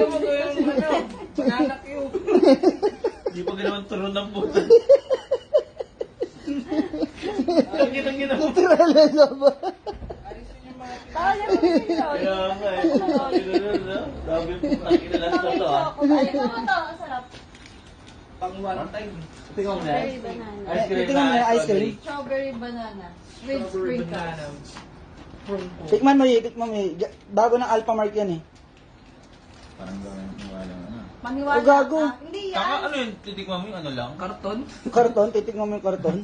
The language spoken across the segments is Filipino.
Tingnan mo ko yung banana cube. Hindi pa ginawan turon ng puta. Ang gina mo. Literal na ba? Kaya mo yun. Kaya nga eh. Dami po na kinalas na to ah. Ay, ito mo to. Ang sarap. Pang one time. Tingnan mo na. Strawberry banana. Ice cream Tingnan mo na, ice cream. Strawberry banana. With sprinkles. Tikman mo bago ng Alphamart yan eh. Parang gawin wala na. Maniwala O, gago. ka. Hindi yan. Saka ano yun? Titikman mo yung ano lang? Karton? Karton, titikman mo yung karton.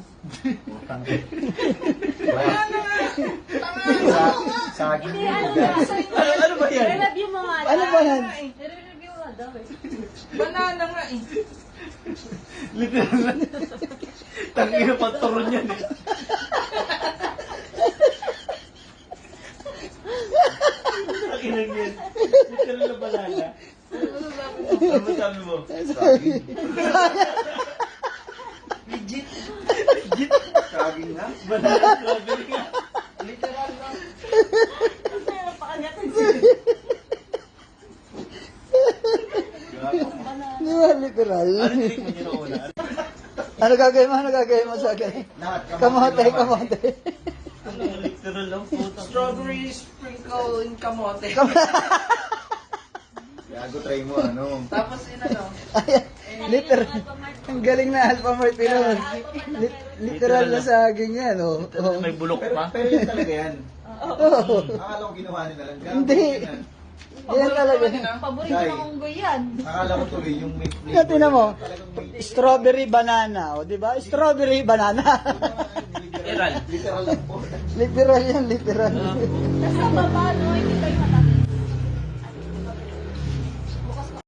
Saging Hindi, yung ano ugat. nga. Ano ba yan? I-review mo nga. Ano ba yan? I-review nga daw eh. Banana nga eh. Literal na. Tangina pa turon yan eh. Tangina yan. Literal na banana. Ano sabi mo? Saging. Legit. Saging nga. Banana strawberry nga. Literal lang. Ang sarap pa kanya. Di ba literal? Ano tinikman nyo na una? Ano gagawin mo? Ano gagawin mo sa akin? Lahat. Kamote, kamote. Ang literal lang puta. Strawberry sprinkle in kamote. Gago, try mo ano. Tapos yun ano. Literal. Ang galing na Alphamart Pinoy. Literal na saging yan, oh. Oh. May bulok pa. Pero yun talaga yan. Oh. Akala ko ginawa nila lang. Gago, Hindi. yan. Yan talaga. Paborito ng unggoy yan. Akala ko tuloy yung may flavor. Yan, tingnan mo. Talagang may Strawberry banana, oh, di ba? Strawberry banana. Literal. Literal lang po. Literal yan, literal. Tapos sa baba, no, hindi kayo